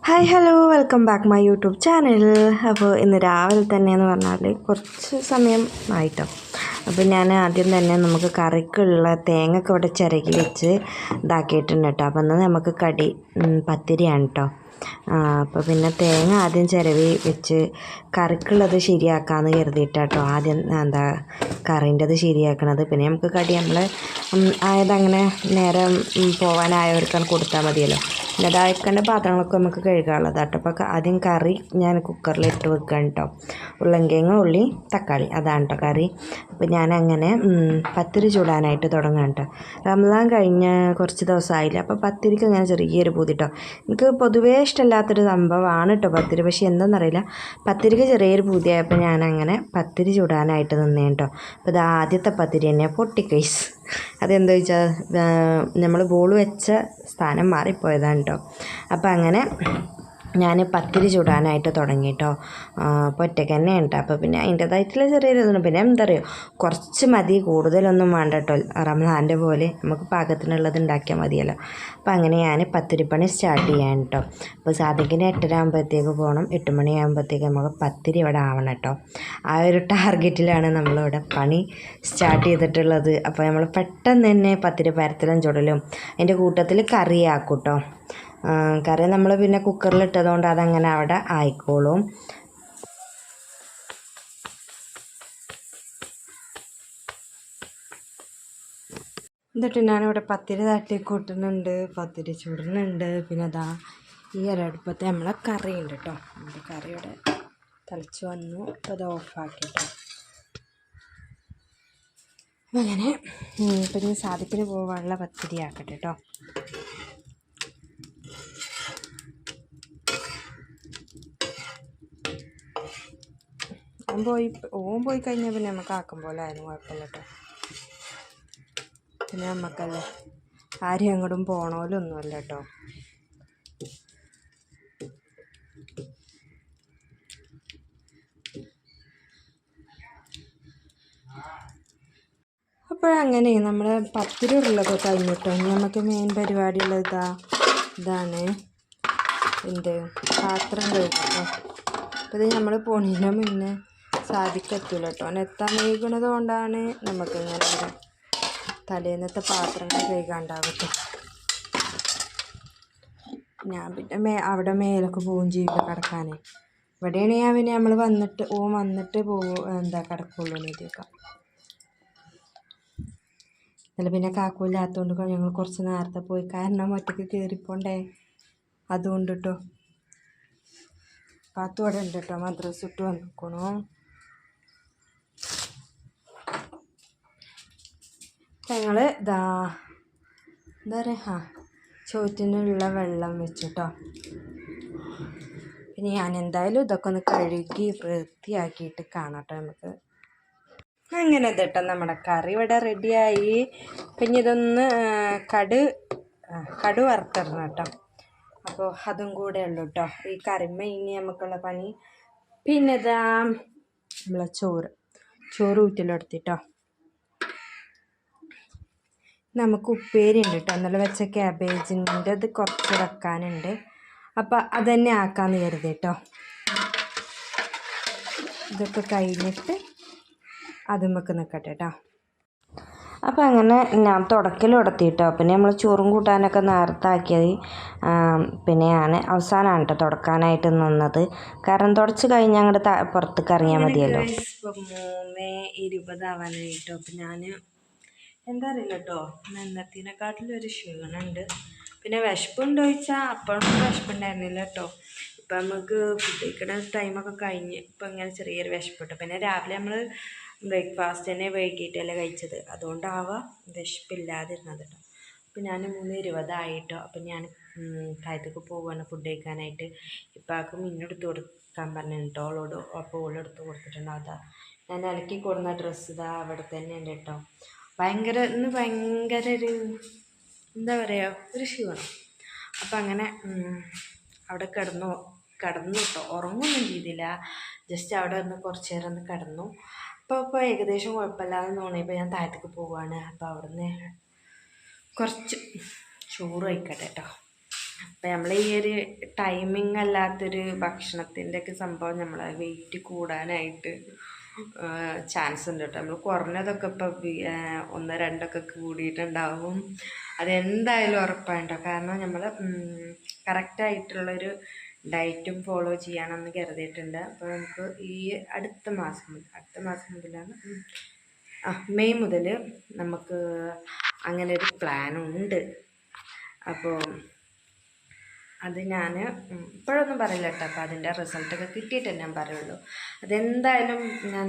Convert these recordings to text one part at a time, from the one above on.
Hi hello welcome back my YouTube channel. അപ്പോൾ ഇന്ന് രാവിലെ തന്നെയെന്ന് പറഞ്ഞാൽ കുറച്ച് സമയം ആയിട്ടോ. അപ്പോൾ ഞാൻ ആദ്യം തന്നെ നമുക്ക് കറിക്കുള്ള തേങ്ങ ഇവിടെ ചിരകി വെച്ച് ഇതാക്കിയിട്ടുണ്ട് കേട്ടോ. അപ്പോൾ ഇന്ന് നമുക്ക് കടി പത്തിരിയാണ് കേട്ടോ. അപ്പോൾ പിന്നെ തേങ്ങ ആദ്യം ചിരവി വെച്ച് കറിക്കുള്ളത് ശരിയാക്കാമെന്ന് കരുതിയിട്ടാട്ടോ ആദ്യം കറീൻ്റെത് ശരിയാക്കണത്. പിന്നെ നമുക്ക് കടി നമ്മൾ ആയതങ്ങനെ നേരം പോകാനായവർക്കാണ് കൊടുത്താൽ മതിയല്ലോ. പിന്നെ അതായിക്കണ്ട പാത്രങ്ങളൊക്കെ നമുക്ക് കഴുകാനുള്ളതാട്ടോ. അപ്പോൾ ആദ്യം കറി ഞാൻ കുക്കറിലിട്ട് വെക്കുകയാണ് കേട്ടോ. ഉരുളൻകിഴങ്ങ്, ഉള്ളി, തക്കാളി, അതാണ് കേട്ടോ കറി. അപ്പോൾ ഞാനങ്ങനെ പത്തിരി ചൂടാനായിട്ട് തുടങ്ങാം കേട്ടോ. റമദാൻ കഴിഞ്ഞ കുറച്ച് ദിവസമായില്ല. അപ്പോൾ പത്തിരിക്ക് അങ്ങനെ ചെറിയൊരു പൂതി കേട്ടോ. എനിക്ക് പൊതുവേ ഇഷ്ടമില്ലാത്തൊരു സംഭവമാണ് കേട്ടോ പത്തിരി. പക്ഷേ എന്താണെന്നറിയില്ല, പത്തിരിക്ക് ചെറിയൊരു പൂതിയായപ്പോൾ ഞാനങ്ങനെ പത്തിരി ചൂടാനായിട്ട് നിന്നേ കേട്ടോ. അപ്പോൾ ഇത് ആദ്യത്തെ പത്തിരി തന്നെ പൊട്ടിക്കൈസ്. അതെന്താ വെച്ചാൽ നമ്മൾ ബോൾ വെച്ച സ്ഥാനം മാറിപ്പോയതാണ് കേട്ടോ. അപ്പോൾ അങ്ങനെ ഞാൻ പത്തിരി ചൂടാനായിട്ട് തുടങ്ങി കേട്ടോ. അപ്പോൾ ഒറ്റയ്ക്ക് തന്നെ ഉണ്ട്. അപ്പോൾ പിന്നെ അതിൻ്റേതായിട്ടുള്ള ചെറിയൊരു ഇതാണ്. പിന്നെ എന്താ പറയുക, കുറച്ച് മതി, കൂടുതലൊന്നും വേണ്ട കേട്ടോ. റമദാൻ്റെ പോലെ നമുക്ക് പാകത്തിനുള്ളത് ഉണ്ടാക്കിയാൽ മതിയല്ലോ. അപ്പോൾ അങ്ങനെ ഞാൻ പത്തിരിപ്പണി സ്റ്റാർട്ട് ചെയ്യാൻ കേട്ടോ. അപ്പോൾ സാധിക്കിന് 8:30 ആകുമ്പോഴത്തേക്ക് പോകണം. 8 മണിയാകുമ്പോഴത്തേക്ക് നമുക്ക് പത്തിരി ഇവിടെ ആവണം കേട്ടോ. ആ ഒരു ടാർഗറ്റിലാണ് നമ്മളിവിടെ പണി സ്റ്റാർട്ട് ചെയ്തിട്ടുള്ളത്. അപ്പോൾ നമ്മൾ പെട്ടെന്ന് തന്നെ പത്തിരി പരത്തലും ചുടലും അതിൻ്റെ കൂട്ടത്തിൽ കറിയാക്കും കേട്ടോ. കറി നമ്മൾ പിന്നെ കുക്കറിലിട്ടതുകൊണ്ട് അതങ്ങനെ അവിടെ ആയിക്കോളും. എന്നിട്ട് ഞാനിവിടെ പത്തിരി തട്ടി കൂട്ടുന്നുണ്ട്, പത്തിരി ചുടുന്നുണ്ട്. പിന്നെ അതാ ഈ ഒരടുപ്പത്ത് നമ്മളെ കറി ഉണ്ട് കേട്ടോ. നമ്മുടെ കറിയുടെ തിളച്ച് വന്നു. അപ്പോൾ അത് ഓഫാക്കിട്ടോ. അങ്ങനെ പിന്നെ സാധിക്കിന് പോകാനുള്ള പത്തിരി ആക്കട്ടെ കേട്ടോ. ഓൻ പോയി കഴിഞ്ഞാൽ പിന്നെ നമുക്ക് ആക്കും പോലെ ആയിരുന്നു, കുഴപ്പമില്ല കേട്ടോ. പിന്നെ നമുക്കല്ലേ ആരും അങ്ങോട്ടും പോണോലൊന്നുമല്ല കേട്ടോ. അപ്പോഴങ്ങനെ നമ്മുടെ പത്തിരി ഉള്ളതൊക്കെ കഴിഞ്ഞിട്ടോ. ഇനി നമുക്ക് മെയിൻ പരിപാടിയുള്ളത് ഇതാണ് എന്ത് പാത്രം കഴുകട്ടോ. അപ്പോൾ ഇത് നമ്മൾ പോണതിന് മുന്നേ സാധിക്കത്തില്ല കേട്ടോ. എത്താൻ വൈകുന്നത് കൊണ്ടാണ് നമുക്കിങ്ങനെ ഇവിടെ തലേന്നത്തെ പാത്രങ്ങൾ കഴുകാണ്ടാകട്ടെ. ഞാൻ പിന്നെ അവിടെ മേലൊക്കെ പോവുകയും ചെയ്യില്ല കിടക്കാനേ. ഇവിടെയാണ് ഞാൻ പിന്നെ നമ്മൾ വന്നിട്ട് കിടക്കുള്ളൂ എന്നൊക്കെ. അല്ല പിന്നെ കാക്കൂല്ലാത്തതുകൊണ്ട് ഞങ്ങൾ കുറച്ച് നേരത്തെ പോയി, കാരണം ഒറ്റയ്ക്ക് കയറിപ്പോണ്ടേ, അതുകൊണ്ട് കേട്ടോ. പാത്തു അവിടെ ഉണ്ട് കേട്ടോ, മദ്രസ ഇട്ട് വന്നിക്കണോ. ഞങ്ങൾ എന്താ പറയുക, ചോറ്റിനുള്ള വെള്ളം വെച്ചിട്ടോ. പിന്നെ ഞാൻ എന്തായാലും ഇതൊക്കെ ഒന്ന് കഴുകി വൃത്തിയാക്കിയിട്ട് കാണാം കേട്ടോ നമുക്ക്. അങ്ങനെ കേട്ടോ നമ്മുടെ കറി ഇവിടെ റെഡിയായി. പിന്നെ ഇതൊന്ന് കടു വറുത്തിടണം കേട്ടോ. അപ്പോൾ അതും കൂടെ ഉള്ളൂ കേട്ടോ ഈ കറിമ്മ ഇനി നമുക്കുള്ള പണി. പിന്നെ ഇതാ നമ്മളെ ചോറ് ഊറ്റിലെടുത്തിട്ടോ. നമുക്ക് ഉപ്പേരി ഉണ്ട് കേട്ടോ. ഇന്നലെ വെച്ച ക്യാബേജിൻ്റെ അത് കുറച്ച് വെക്കാനുണ്ട്. അപ്പം അതന്നെ ആക്കാമെന്ന് കരുതി കേട്ടോ. ഇതൊക്കെ കഴിഞ്ഞിട്ട് അത് നമുക്ക് നിൽക്കട്ടെ കേട്ടോ. അപ്പോൾ അങ്ങനെ ഞാൻ തുടക്കലും തുടത്തിയിട്ടോ. പിന്നെ നമ്മൾ ചോറും കൂട്ടാനൊക്കെ നേരത്തെ ആക്കിയത്. പിന്നെ ഞാൻ അവസാനമാണ് കേട്ടോ തുടക്കാനായിട്ട് നിന്നത്. കാരണം തുടച്ച് കഴിഞ്ഞാൽ അങ്ങോട്ട് പുറത്തേക്ക് ഇറങ്ങിയാൽ മതിയല്ലോ. ഇപ്പോൾ 3:20 ആവാനായിട്ടോ. അപ്പം ഞാൻ എന്താ അറിയില്ല കേട്ടോ, ഇന്നത്തേനെക്കാട്ടിലൊരു ക്ഷീണമുണ്ട്. പിന്നെ വിശപ്പുണ്ടോ ചോദിച്ചാൽ അപ്പോഴൊന്നും വിശപ്പുണ്ടായിരുന്നില്ല കേട്ടോ. ഇപ്പം നമുക്ക് ഫുഡ് കഴിക്കുന്ന ടൈമൊക്കെ കഴിഞ്ഞ് ഇപ്പം ഇങ്ങനെ ചെറിയൊരു വിശപ്പിട്ടു. പിന്നെ രാവിലെ നമ്മൾ ബ്രേക്ക്ഫാസ്റ്റ് തന്നെ വൈകിട്ടല്ലേ കഴിച്ചത്, അതുകൊണ്ടാവാം വിശപ്പില്ലാതിരുന്നത് കേട്ടോ. അപ്പം ഞാൻ 3:20 ആയിട്ടോ. അപ്പം ഞാൻ താഴത്തേക്ക് പോവുകയാണ് ഫുഡ് കഴിക്കാനായിട്ട്. ഇപ്പം ആൾക്ക് മീനെടുത്ത് കൊടുക്കാൻ പറഞ്ഞു കേട്ടോ ഓളോട്. അപ്പോൾ ഓളെടുത്ത് കൊടുത്തിട്ടുണ്ടോ. അതാ ഞാൻ അലക്കി കൊടുന്ന ഡ്രസ്സ് ഇതാ അവിടെ തന്നെ ഉണ്ട് കേട്ടോ. ഇന്ന് ഭയങ്കര ഒരു എന്താ പറയുക, ഒരു ക്ഷീണം. അപ്പം അങ്ങനെ അവിടെ കിടന്നു കേട്ടോ. ഉറങ്ങൊന്നും ചെയ്തില്ല, ജസ്റ്റ് അവിടെ ഒന്ന് കുറച്ച് നേരം ഒന്ന് കിടന്നു. അപ്പോൾ ഏകദേശം കുഴപ്പമില്ലാതെ തോന്നിയപ്പോൾ ഞാൻ താഴത്തേക്ക് പോവുകയാണ്. അപ്പോൾ അവിടുന്ന് കുറച്ച് ചോറ് കഴിക്കട്ടെ കേട്ടോ. അപ്പം നമ്മൾ ഈ ഒരു ടൈമിങ് അല്ലാത്തൊരു ഭക്ഷണത്തിൻ്റെ ഒക്കെ സംഭവം നമ്മളെ വെയിറ്റ് കൂടാനായിട്ട് ചാൻസ് ഉണ്ട് കേട്ടോ. നമ്മൾ കുറഞ്ഞതൊക്കെ ഇപ്പം 1-2 കൂടിയിട്ടുണ്ടാവും. അതെന്തായാലും ഉറപ്പാണ് കേട്ടോ. കാരണം നമ്മൾ കറക്റ്റായിട്ടുള്ളൊരു ഡയറ്റും ഫോളോ ചെയ്യാമെന്ന് കരുതിയിട്ടുണ്ട്. അപ്പോൾ നമുക്ക് ഈ അടുത്ത മാസം മുതലാണ് മെയ് മുതൽ നമുക്ക് അങ്ങനെ ഒരു പ്ലാനുണ്ട്. അപ്പോൾ അത് ഞാൻ ഇപ്പോഴൊന്നും പറയില്ല കേട്ടോ. അപ്പോൾ അതിൻ്റെ റിസൾട്ടൊക്കെ കിട്ടിയിട്ട് ഞാൻ പറയുള്ളൂ. അതെന്തായാലും ഞാൻ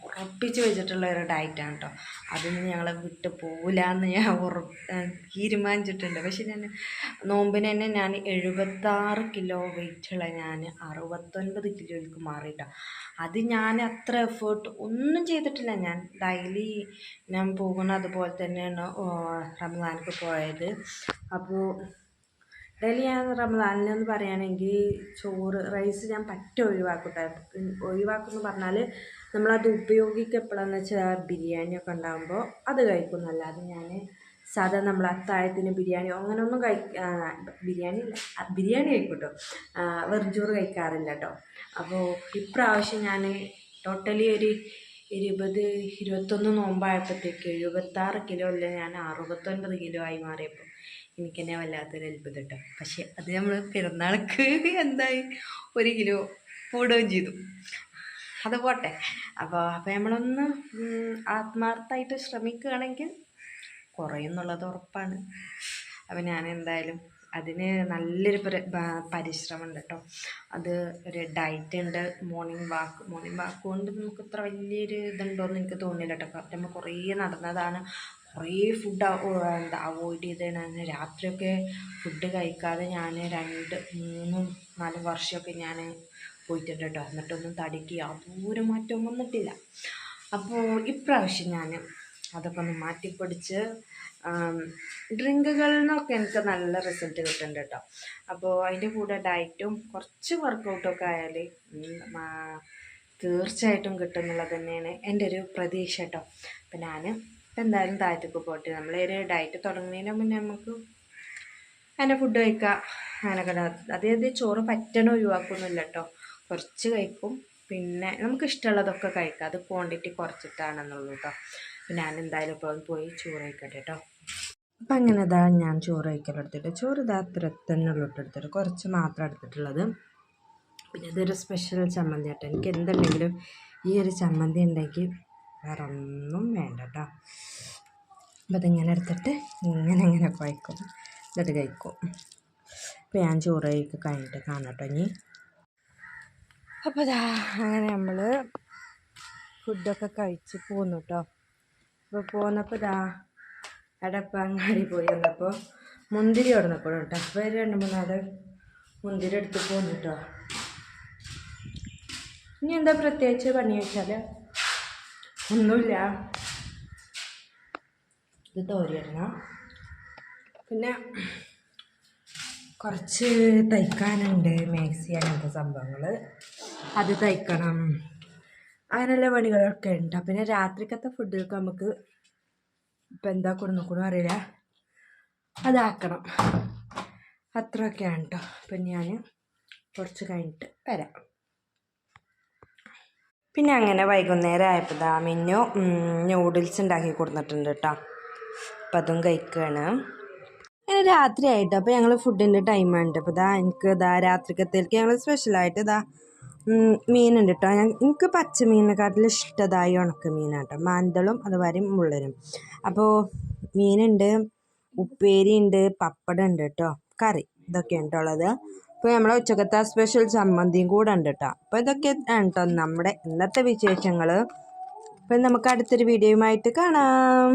ഉറപ്പിച്ച് വെച്ചിട്ടുള്ള ഒരു ഡയറ്റാണ് കേട്ടോ. അതിന് ഞങ്ങൾ വിട്ട് പോകില്ല എന്ന് ഞാൻ തീരുമാനിച്ചിട്ടുണ്ട്. പക്ഷെ ഞാൻ നോമ്പിന് തന്നെ ഞാൻ 76 കിലോ വെയിറ്റുള്ള ഞാൻ 69 കിലോയിലേക്ക് മാറിയിട്ടോ. അത് ഞാൻ അത്ര എഫേർട്ട് ഒന്നും ചെയ്തിട്ടില്ല. ഞാൻ ഡെയിലി ഞാൻ പോകുന്ന അതുപോലെ തന്നെയാണ് റമദാനൊക്കെ പോയത്. അപ്പോൾ ഡെയിലി ഞാൻ റമദാനിലെന്ന് പറയുകയാണെങ്കിൽ ചോറ് റൈസ് ഞാൻ ഒഴിവാക്കുമെന്ന് പറഞ്ഞാൽ നമ്മളത് ഉപയോഗിക്കപ്പെടാന്ന് വെച്ചാൽ ബിരിയാണിയൊക്കെ ഉണ്ടാകുമ്പോൾ അത് കഴിക്കുന്നല്ലാതെ ഞാൻ സാധാ നമ്മൾ അത്താഴത്തിന് ബിരിയാണിയോ അങ്ങനെയൊന്നും ബിരിയാണി കഴിക്കും കേട്ടോ. വെറും ചോറ് കഴിക്കാറില്ല കേട്ടോ. അപ്പോൾ ഇപ്രാവശ്യം ഞാൻ ടോട്ടലി ഒരു 21 നോമ്പായപ്പോഴത്തേക്ക് 76 കിലോ അല്ല, ഞാൻ 69 കിലോ ആയി മാറിയപ്പോൾ എനിക്ക് തന്നെ വല്ലാത്തൊരു അത്ഭുതം കേട്ടോ. പക്ഷെ അത് നമ്മൾ പെരുന്നാൾക്ക് എന്തായി 1 കിലോ കൂടുകയും ചെയ്തു. അത് പോട്ടെ. അപ്പോൾ നമ്മളൊന്ന് ആത്മാർത്ഥമായിട്ട് ശ്രമിക്കുകയാണെങ്കിൽ കുറയുന്നുള്ളത് ഉറപ്പാണ്. അപ്പോൾ ഞാൻ എന്തായാലും അതിന് നല്ലൊരു പരിശ്രമം ഉണ്ട് കേട്ടോ. അത് ഒരു ഡയറ്റ് ഉണ്ട്, മോർണിംഗ് വാക്ക് കൊണ്ട് നമുക്ക് ഇത്ര വലിയൊരു ഇതുണ്ടോയെന്ന് എനിക്ക് തോന്നില്ല കേട്ടോ. നമ്മൾ കുറേ നടന്നതാണ്, കുറേ ഫുഡ് അവോയ്ഡ് ചെയ്തതാണ്. രാത്രിയൊക്കെ ഫുഡ് കഴിക്കാതെ ഞാൻ 2-3-4 വർഷമൊക്കെ ഞാൻ പോയിട്ടുണ്ട് കേട്ടോ. എന്നിട്ടൊന്നും തടിക്ക് യാതൊരു മാറ്റവും വന്നിട്ടില്ല. അപ്പോൾ ഇപ്രാവശ്യം ഞാൻ അതൊക്കെ ഒന്ന് മാറ്റിപ്പിടിച്ച് ഡ്രിങ്കുകളിൽ നിന്നൊക്കെ എനിക്ക് നല്ല റിസൾട്ട് കിട്ടുന്നുണ്ട് കേട്ടോ. അപ്പോൾ അതിൻ്റെ കൂടെ ഡയറ്റും കുറച്ച് വർക്കൗട്ടൊക്കെ ആയാൽ തീർച്ചയായിട്ടും കിട്ടുമെന്നുള്ളത് തന്നെയാണ് എൻ്റെ ഒരു പ്രതീക്ഷ കേട്ടോ. അപ്പം ഞാൻ എന്തായാലും താഴത്തേക്ക് പോട്ടെ. നമ്മളൊരു ഡയറ്റ് തുടങ്ങുന്നതിന് മുന്നേ നമുക്ക് അതിൻ്റെ ഫുഡ് കഴിക്കാം. അങ്ങനെയൊക്കെ അതായത് ചോറ് പറ്റണ ഒഴിവാക്കൊന്നുമില്ല കേട്ടോ. കുറച്ച് കഴിക്കും, പിന്നെ നമുക്ക് ഇഷ്ടമുള്ളതൊക്കെ കഴിക്കാം. അത് ക്വാണ്ടിറ്റി കുറച്ചിട്ടാണെന്നുള്ളൂ കേട്ടോ. അപ്പം ഞാൻ എന്തായാലും ഇപ്പോൾ പോയി ചോറ് കഴിക്കട്ടെ കേട്ടോ. അപ്പം അങ്ങനെ ഞാൻ ചോറ് കഴിക്കലെടുത്തിട്ട് ചോറ് അത്ര തന്നെ ഉള്ളൂ എടുത്തിട്ട് കുറച്ച് മാത്രം എടുത്തിട്ടുള്ളത്. പിന്നെ ഇതൊരു സ്പെഷ്യൽ ചമ്മന്തി കേട്ടോ. എനിക്ക് എന്തുണ്ടെങ്കിലും ഈ ഒരു ചമ്മന്തി ഉണ്ടെങ്കിൽ വേറെ ഒന്നും വേണ്ട കേട്ടോ. അപ്പം അതിങ്ങനെ എടുത്തിട്ട് ഇങ്ങനെ കുഴക്കും, എന്നിട്ട് കഴിക്കും. അപ്പം ഞാൻ ചോറ് കഴിക്കുക കഴിഞ്ഞിട്ട് കാണാം കേട്ടോ ഇനി. അപ്പോൾ അങ്ങനെ നമ്മൾ ഫുഡൊക്കെ കഴിച്ച് പോന്നു കേട്ടോ. അപ്പോൾ പോന്നപ്പോൾ എടപ്പം അങ്ങാടി പോയി വന്നപ്പോൾ മുന്തിരി കൊടുന്നപ്പോഴും കേട്ടോ. അപ്പോൾ 2-3 മുന്തിരി എടുത്ത് പോന്നു കേട്ടോ. ഇനി എന്താ പ്രത്യേകിച്ച് പണി വെച്ചാൽ ഒന്നുമില്ല, ഇത് തോരിയിടണം. പിന്നെ കുറച്ച് തയ്ക്കാനുണ്ട്, മാക്സി അങ്ങനത്തെ സംഭവങ്ങൾ, അത് തയ്ക്കണം. അങ്ങനെയുള്ള പണികളൊക്കെ ഉണ്ട്. പിന്നെ രാത്രിക്കത്തെ ഫുഡുകൾക്ക് നമുക്ക് ഇപ്പം എന്താ കൊടുക്കും അറിയില്ല, അതാക്കണം. അത്രയൊക്കെയാണ് കേട്ടോ. അപ്പം ഞാൻ കുറച്ച് കഴിഞ്ഞിട്ട് വരാം. പിന്നെ അങ്ങനെ വൈകുന്നേരം ആയപ്പോൾ മിന്നു നൂഡിൽസ് ഉണ്ടാക്കി കൊടുത്തിട്ടുണ്ട് കേട്ടോ. അപ്പം അതും കഴിക്കുകയാണ്. അങ്ങനെ രാത്രി ആയിട്ടോ. അപ്പോൾ ഞങ്ങൾ ഫുഡിൻ്റെ ടൈമാണ്. അപ്പോൾ എനിക്ക് രാത്രിക്കത്തേക്ക് ഞങ്ങൾ സ്പെഷ്യലായിട്ട് മീനുണ്ട് കേട്ടോ. എനിക്ക് പച്ചമീനെക്കാട്ടിലും ഇഷ്ടമായി ഉണക്ക മീനാട്ടോ. മാന്തളും അതുവരെ മുള്ളനും. അപ്പോൾ മീനുണ്ട്, ഉപ്പേരി ഉണ്ട്, പപ്പടം ഉണ്ട് കേട്ടോ, കറി, ഇതൊക്കെയാണ് കേട്ടോ ഉള്ളത്. അപ്പോൾ നമ്മളെ ഉച്ചക്കത്തെ സ്പെഷ്യൽ ചമ്മന്തിയും കൂടെ ഉണ്ട് കേട്ടോ. അപ്പോൾ ഇതൊക്കെ കേട്ടോ നമ്മുടെ ഇന്നത്തെ വിശേഷങ്ങൾ. അപ്പം നമുക്ക് അടുത്തൊരു വീഡിയോയുമായിട്ട് കാണാം.